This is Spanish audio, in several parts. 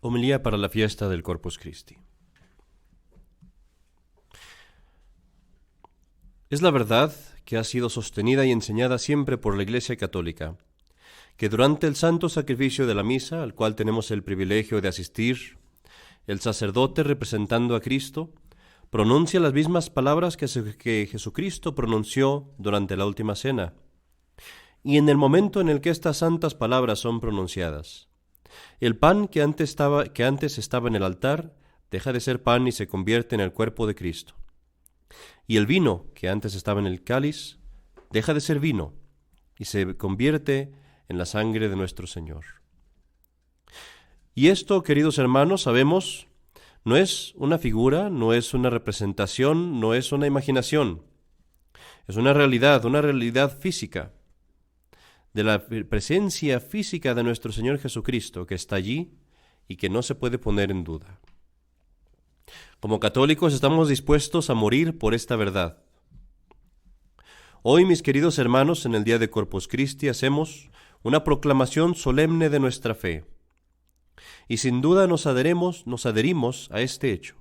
Homilía para la fiesta del Corpus Christi. Es la verdad que ha sido sostenida y enseñada siempre por la Iglesia Católica, que durante el santo sacrificio de la misa, al cual tenemos el privilegio de asistir, el sacerdote representando a Cristo pronuncia las mismas palabras que Jesucristo pronunció durante la última cena, y en el momento en el que estas santas palabras son pronunciadas, el pan que antes estaba en el altar deja de ser pan y se convierte en el cuerpo de Cristo. Y el vino que antes estaba en el cáliz deja de ser vino y se convierte en la sangre de nuestro Señor. Y esto, queridos hermanos, sabemos, no es una figura, no es una representación, no es una imaginación. Es una realidad física, de la presencia física de nuestro Señor Jesucristo, que está allí y que no se puede poner en duda. Como católicos estamos dispuestos a morir por esta verdad. Hoy, mis queridos hermanos, en el día de Corpus Christi hacemos una proclamación solemne de nuestra fe. Y sin duda nos adherimos a este hecho.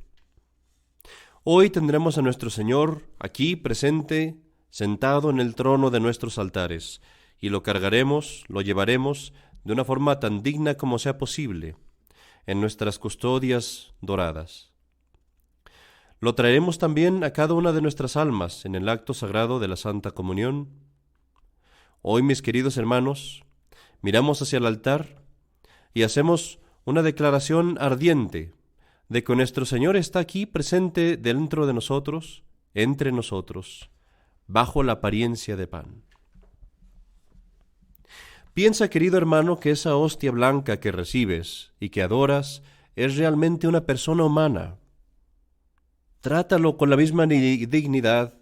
Hoy tendremos a nuestro Señor aquí presente, sentado en el trono de nuestros altares, y lo cargaremos, lo llevaremos de una forma tan digna como sea posible, en nuestras custodias doradas. Lo traeremos también a cada una de nuestras almas en el acto sagrado de la Santa Comunión. Hoy, mis queridos hermanos, miramos hacia el altar y hacemos una declaración ardiente de que nuestro Señor está aquí presente dentro de nosotros, entre nosotros, bajo la apariencia de pan. Piensa, querido hermano, que esa hostia blanca que recibes y que adoras es realmente una persona humana. Trátalo con la misma dignidad,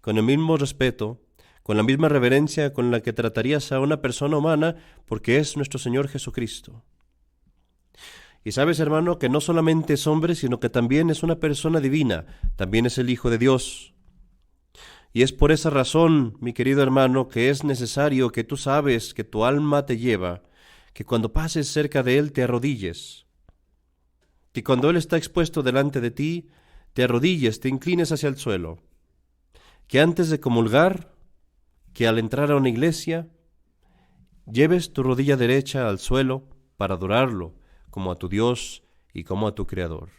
con el mismo respeto, con la misma reverencia con la que tratarías a una persona humana, porque es nuestro Señor Jesucristo. Y sabes, hermano, que no solamente es hombre, sino que también es una persona divina, también es el Hijo de Dios. Y es por esa razón, mi querido hermano, que es necesario que tú sabes que tu alma te lleva, que cuando pases cerca de Él te arrodilles, que cuando Él está expuesto delante de ti, te arrodilles, te inclines hacia el suelo, que antes de comulgar, que al entrar a una iglesia, lleves tu rodilla derecha al suelo para adorarlo, como a tu Dios y como a tu Creador.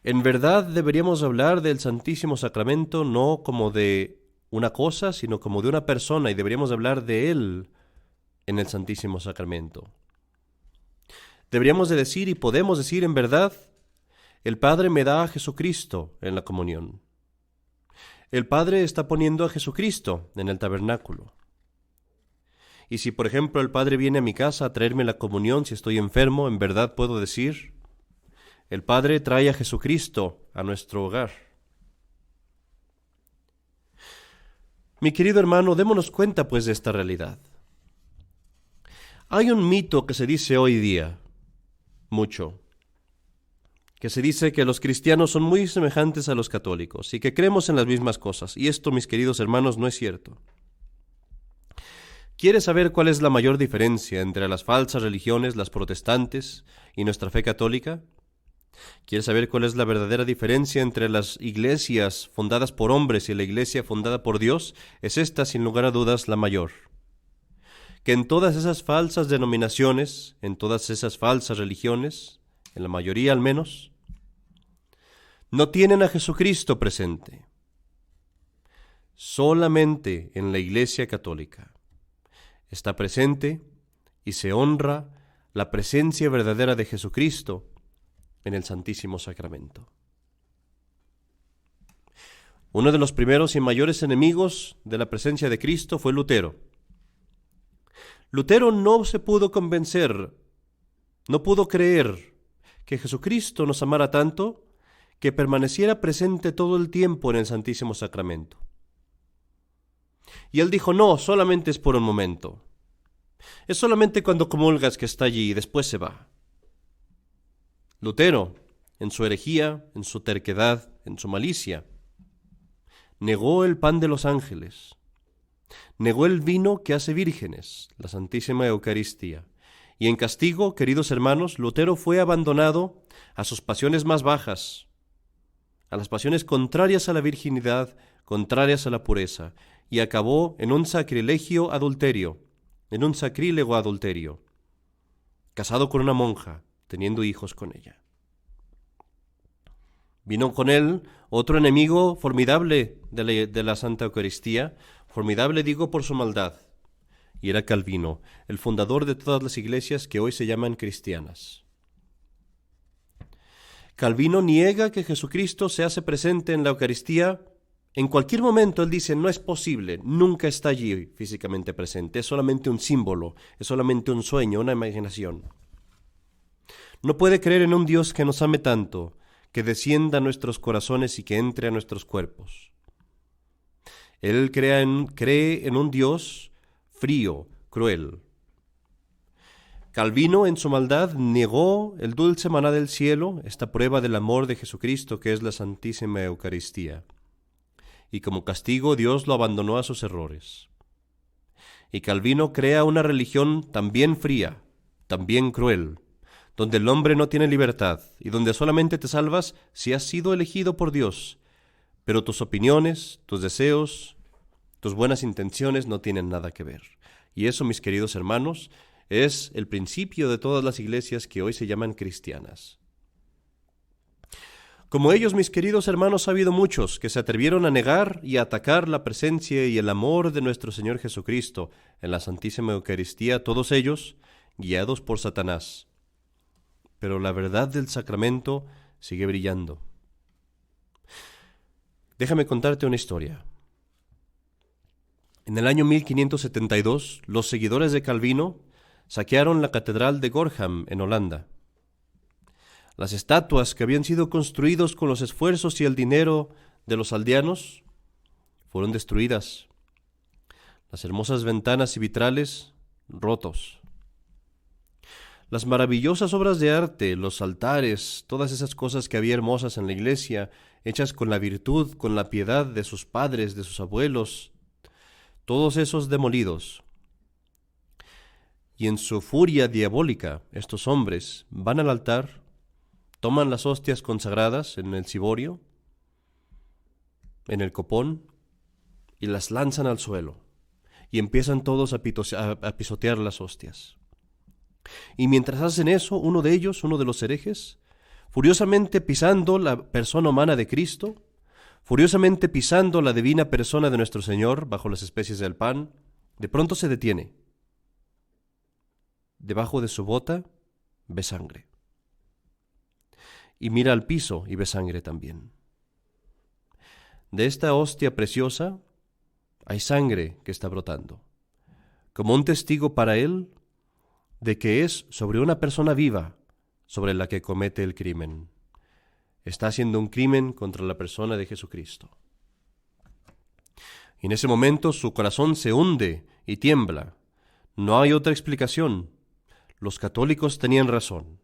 En verdad deberíamos hablar del Santísimo Sacramento no como de una cosa, sino como de una persona, y deberíamos hablar de Él en el Santísimo Sacramento. Deberíamos de decir y podemos decir en verdad, el Padre me da a Jesucristo en la comunión. El Padre está poniendo a Jesucristo en el tabernáculo. Y si, por ejemplo, el Padre viene a mi casa a traerme la comunión si estoy enfermo, en verdad puedo decir, el Padre trae a Jesucristo a nuestro hogar. Mi querido hermano, démonos cuenta pues de esta realidad. Hay un mito que se dice hoy día, mucho, que se dice que los cristianos son muy semejantes a los católicos y que creemos en las mismas cosas. Y esto, mis queridos hermanos, no es cierto. ¿Quieres saber cuál es la mayor diferencia entre las falsas religiones, las protestantes, y nuestra fe católica? ¿Quieres saber cuál es la verdadera diferencia entre las iglesias fundadas por hombres y la iglesia fundada por Dios? Es esta, sin lugar a dudas, la mayor. Que en todas esas falsas denominaciones, en todas esas falsas religiones, en la mayoría al menos, no tienen a Jesucristo presente. Solamente en la Iglesia Católica está presente y se honra la presencia verdadera de Jesucristo en el Santísimo Sacramento. Uno de los primeros y mayores enemigos de la presencia de Cristo fue Lutero. Lutero no se pudo convencer, no pudo creer que Jesucristo nos amara tanto que permaneciera presente todo el tiempo en el Santísimo Sacramento. Y él dijo, no, solamente es por un momento. Es solamente cuando comulgas que está allí y después se va. Lutero, en su herejía, en su terquedad, en su malicia, negó el pan de los ángeles, negó el vino que hace vírgenes, la Santísima Eucaristía, Y en castigo, queridos hermanos, Lutero fue abandonado a sus pasiones más bajas, a las pasiones contrarias a la virginidad, contrarias a la pureza, y acabó en un sacrilego adulterio, casado con una monja, teniendo hijos con ella. Vino con él otro enemigo formidable de la Santa Eucaristía, formidable digo por su maldad, y era Calvino, el fundador de todas las iglesias que hoy se llaman cristianas. Calvino niega que Jesucristo se hace presente en la Eucaristía. En cualquier momento él dice, no es posible, nunca está allí físicamente presente, es solamente un símbolo, es solamente un sueño, una imaginación. No puede creer en un Dios que nos ame tanto, que descienda a nuestros corazones y que entre a nuestros cuerpos. Él cree en un Dios frío, cruel. Calvino, en su maldad, negó el dulce maná del cielo, esta prueba del amor de Jesucristo que es la Santísima Eucaristía. Y como castigo Dios lo abandonó a sus errores. Y Calvino crea una religión también fría, también cruel, donde el hombre no tiene libertad y donde solamente te salvas si has sido elegido por Dios, pero tus opiniones, tus deseos, tus buenas intenciones no tienen nada que ver. Y eso, mis queridos hermanos, es el principio de todas las iglesias que hoy se llaman cristianas. Como ellos, mis queridos hermanos, ha habido muchos que se atrevieron a negar y a atacar la presencia y el amor de nuestro Señor Jesucristo en la Santísima Eucaristía, todos ellos guiados por Satanás. Pero la verdad del sacramento sigue brillando. Déjame contarte una historia. En el año 1572, los seguidores de Calvino saquearon la catedral de Gorham, en Holanda. Las estatuas que habían sido construidas con los esfuerzos y el dinero de los aldeanos fueron destruidas. Las hermosas ventanas y vitrales rotos. Las maravillosas obras de arte, los altares, todas esas cosas que había hermosas en la iglesia, hechas con la virtud, con la piedad de sus padres, de sus abuelos, todos esos demolidos. Y en su furia diabólica, estos hombres van al altar, toman las hostias consagradas en el ciborio, en el copón, y las lanzan al suelo, y empiezan todos a pisotear las hostias. Y mientras hacen eso, uno de ellos, uno de los herejes, furiosamente pisando la persona humana de Cristo, furiosamente pisando la divina persona de nuestro Señor bajo las especies del pan, de pronto se detiene. Debajo de su bota ve sangre. Y mira al piso y ve sangre también. De esta hostia preciosa hay sangre que está brotando, como un testigo para él de que es sobre una persona viva sobre la que comete el crimen. Está haciendo un crimen contra la persona de Jesucristo. Y en ese momento su corazón se hunde y tiembla. No hay otra explicación. Los católicos tenían razón.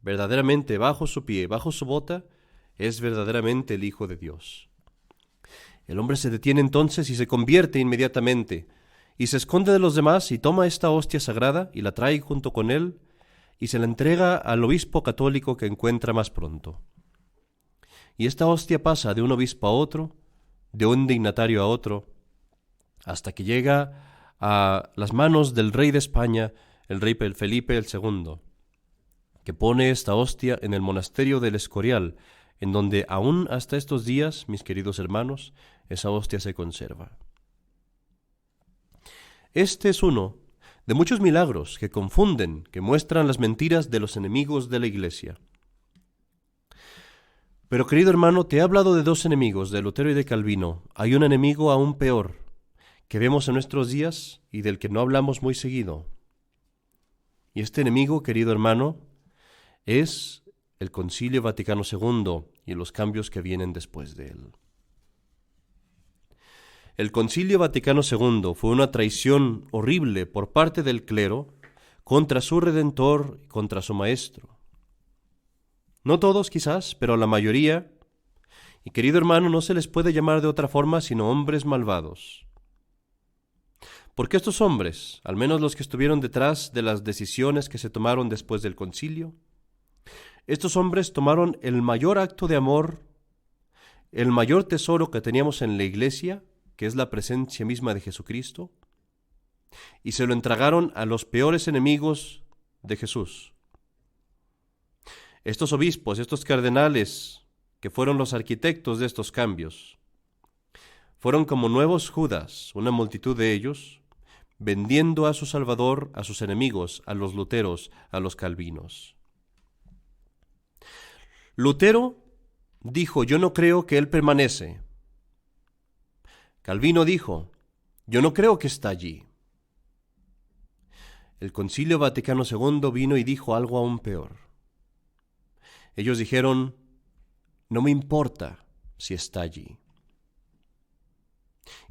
Verdaderamente bajo su pie, bajo su bota, es verdaderamente el Hijo de Dios. El hombre se detiene entonces y se convierte inmediatamente, y se esconde de los demás y toma esta hostia sagrada y la trae junto con él y se la entrega al obispo católico que encuentra más pronto. Y esta hostia pasa de un obispo a otro, de un dignatario a otro, hasta que llega a las manos del rey de España, el rey Felipe II, que pone esta hostia en el monasterio del Escorial, en donde aún hasta estos días, mis queridos hermanos, esa hostia se conserva. Este es uno de muchos milagros que confunden, que muestran las mentiras de los enemigos de la Iglesia. Pero, querido hermano, te he hablado de dos enemigos, de Lutero y de Calvino. Hay un enemigo aún peor, que vemos en nuestros días y del que no hablamos muy seguido. Y este enemigo, querido hermano, es el Concilio Vaticano II y los cambios que vienen después de él. El Concilio Vaticano II fue una traición horrible por parte del clero contra su Redentor y contra su Maestro. No todos quizás, pero la mayoría. Y querido hermano, no se les puede llamar de otra forma sino hombres malvados. Porque estos hombres, al menos los que estuvieron detrás de las decisiones que se tomaron después del concilio, estos hombres tomaron el mayor acto de amor, el mayor tesoro que teníamos en la iglesia, que es la presencia misma de Jesucristo, y se lo entregaron a los peores enemigos de Jesús. Estos obispos, estos cardenales, que fueron los arquitectos de estos cambios, fueron como nuevos Judas, una multitud de ellos, vendiendo a su Salvador a sus enemigos, a los luteros, a los calvinos. Lutero dijo: yo no creo que él permanece. Calvino dijo: yo no creo que está allí. El Concilio Vaticano II vino y dijo algo aún peor. Ellos dijeron: no me importa si está allí.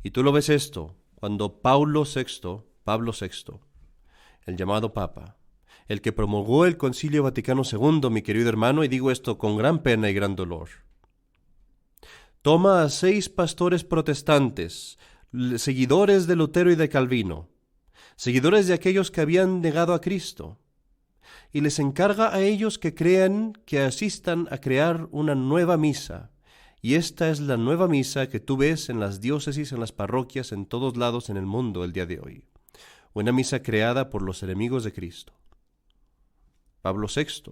Y tú lo ves esto cuando Pablo VI, el llamado Papa, el que promulgó el Concilio Vaticano II, mi querido hermano, y digo esto con gran pena y gran dolor, toma a 6 pastores protestantes, seguidores de Lutero y de Calvino, seguidores de aquellos que habían negado a Cristo, y les encarga a ellos que crean, que asistan a crear una nueva misa. Y esta es la nueva misa que tú ves en las diócesis, en las parroquias, en todos lados en el mundo el día de hoy. Una misa creada por los enemigos de Cristo. Pablo VI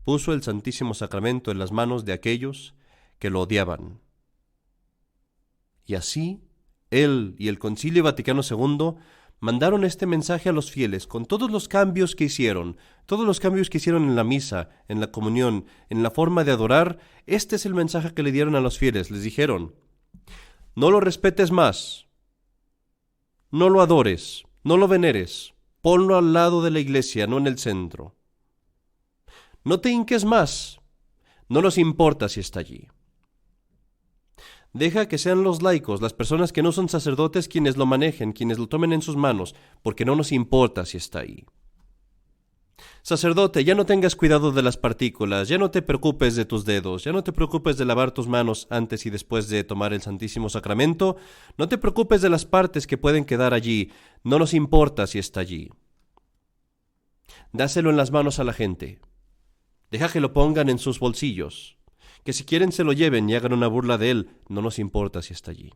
puso el Santísimo Sacramento en las manos de aquellos que lo odiaban. Y así, él y el Concilio Vaticano II mandaron este mensaje a los fieles con todos los cambios que hicieron, en la misa, en la comunión, en la forma de adorar. Este es el mensaje que le dieron a los fieles. Les dijeron: no lo respetes más, no lo adores, no lo veneres, ponlo al lado de la iglesia, no en el centro. No te hinques más, no nos importa si está allí. Deja que sean los laicos, las personas que no son sacerdotes, quienes lo manejen, quienes lo tomen en sus manos, porque no nos importa si está ahí. Sacerdote, ya no tengas cuidado de las partículas, ya no te preocupes de tus dedos, ya no te preocupes de lavar tus manos antes y después de tomar el Santísimo Sacramento, no te preocupes de las partes que pueden quedar allí, no nos importa si está allí. Dáselo en las manos a la gente, deja que lo pongan en sus bolsillos, que si quieren se lo lleven y hagan una burla de él, no nos importa si está allí.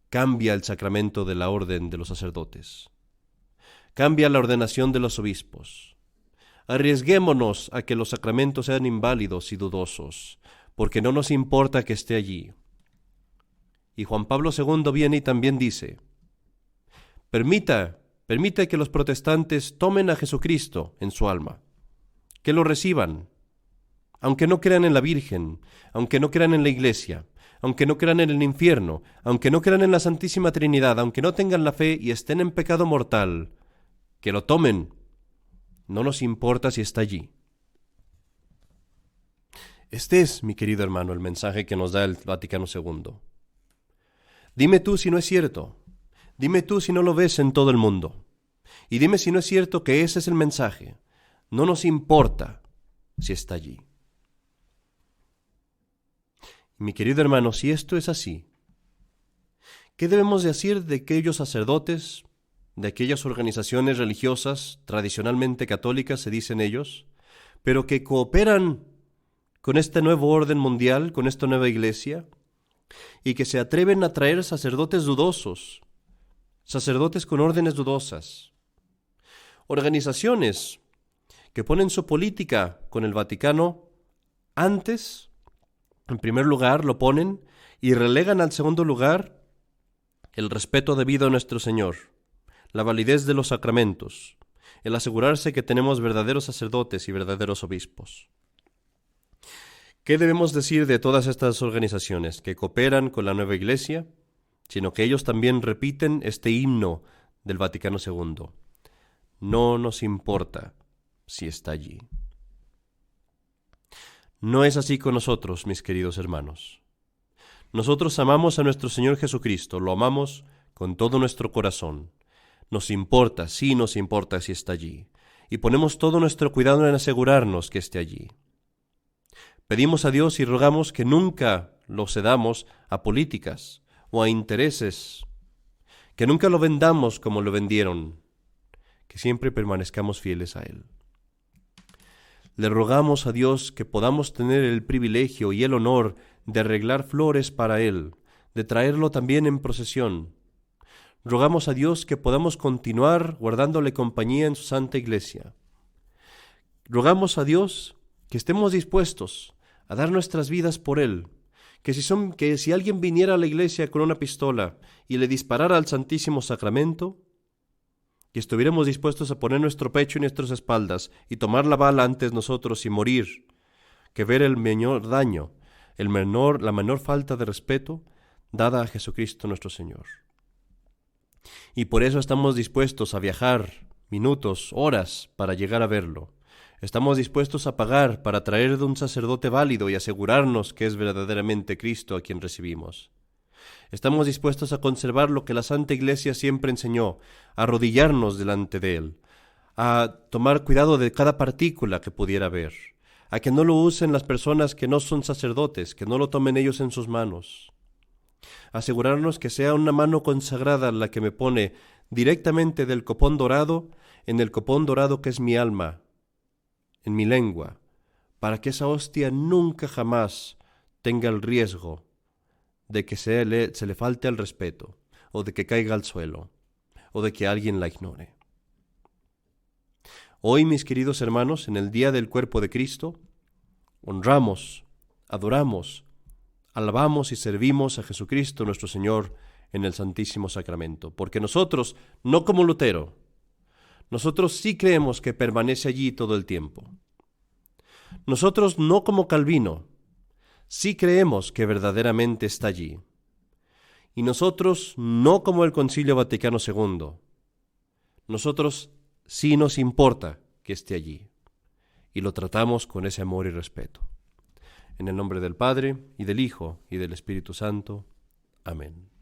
Cambia el sacramento de la orden de los sacerdotes. Cambia la ordenación de los obispos. Arriesguémonos a que los sacramentos sean inválidos y dudosos, porque no nos importa que esté allí. Y Juan Pablo II viene y también dice: permita que los protestantes tomen a Jesucristo en su alma, que lo reciban, aunque no crean en la Virgen, aunque no crean en la Iglesia, aunque no crean en el infierno, aunque no crean en la Santísima Trinidad, aunque no tengan la fe y estén en pecado mortal, que lo tomen. No nos importa si está allí. Este es, mi querido hermano, el mensaje que nos da el Vaticano II. Dime tú si no es cierto. Dime tú si no lo ves en todo el mundo. Y dime si no es cierto que ese es el mensaje. No nos importa si está allí. Mi querido hermano, si esto es así, ¿qué debemos decir de aquellos sacerdotes, de aquellas organizaciones religiosas tradicionalmente católicas, se dicen ellos, pero que cooperan con este nuevo orden mundial, con esta nueva iglesia, y que se atreven a traer sacerdotes dudosos, sacerdotes con órdenes dudosas, organizaciones que ponen su política con el Vaticano antes? En primer lugar lo ponen y relegan al segundo lugar el respeto debido a nuestro Señor, la validez de los sacramentos, el asegurarse que tenemos verdaderos sacerdotes y verdaderos obispos. ¿Qué debemos decir de todas estas organizaciones que cooperan con la nueva Iglesia, sino que ellos también repiten este himno del Vaticano II? No nos importa si está allí. No es así con nosotros, mis queridos hermanos. Nosotros amamos a nuestro Señor Jesucristo, lo amamos con todo nuestro corazón. Nos importa, sí nos importa si está allí, y ponemos todo nuestro cuidado en asegurarnos que esté allí. Pedimos a Dios y rogamos que nunca lo cedamos a políticas o a intereses que nunca lo vendamos como lo vendieron, que siempre permanezcamos fieles a Él. Le rogamos a Dios que podamos tener el privilegio y el honor de arreglar flores para Él, de traerlo también en procesión. Rogamos a Dios que podamos continuar guardándole compañía en su Santa Iglesia. Rogamos a Dios que estemos dispuestos a dar nuestras vidas por Él, que si alguien viniera a la iglesia con una pistola y le disparara al Santísimo Sacramento, que estuviéramos dispuestos a poner nuestro pecho y nuestras espaldas y tomar la bala antes nosotros y morir, que ver el menor daño, la menor falta de respeto dada a Jesucristo nuestro Señor. Y por eso estamos dispuestos a viajar minutos, horas, para llegar a verlo. Estamos dispuestos a pagar para traer de un sacerdote válido y asegurarnos que es verdaderamente Cristo a quien recibimos. Estamos dispuestos a conservar lo que la Santa Iglesia siempre enseñó, a arrodillarnos delante de Él, a tomar cuidado de cada partícula que pudiera haber, a que no lo usen las personas que no son sacerdotes, que no lo tomen ellos en sus manos. Asegurarnos que sea una mano consagrada la que me pone directamente del copón dorado en el copón dorado que es mi alma, en mi lengua, para que esa hostia nunca jamás tenga el riesgo de que se le falte el respeto, o de que caiga al suelo, o de que alguien la ignore. Hoy, mis queridos hermanos, en el día del cuerpo de Cristo, honramos, adoramos, alabamos y servimos a Jesucristo nuestro Señor en el Santísimo Sacramento, porque nosotros, no como Lutero, nosotros sí creemos que permanece allí todo el tiempo. Nosotros no como Calvino, sí creemos que verdaderamente está allí. Y nosotros no como el Concilio Vaticano II. Nosotros sí nos importa que esté allí. Y lo tratamos con ese amor y respeto. En el nombre del Padre, y del Hijo, y del Espíritu Santo. Amén.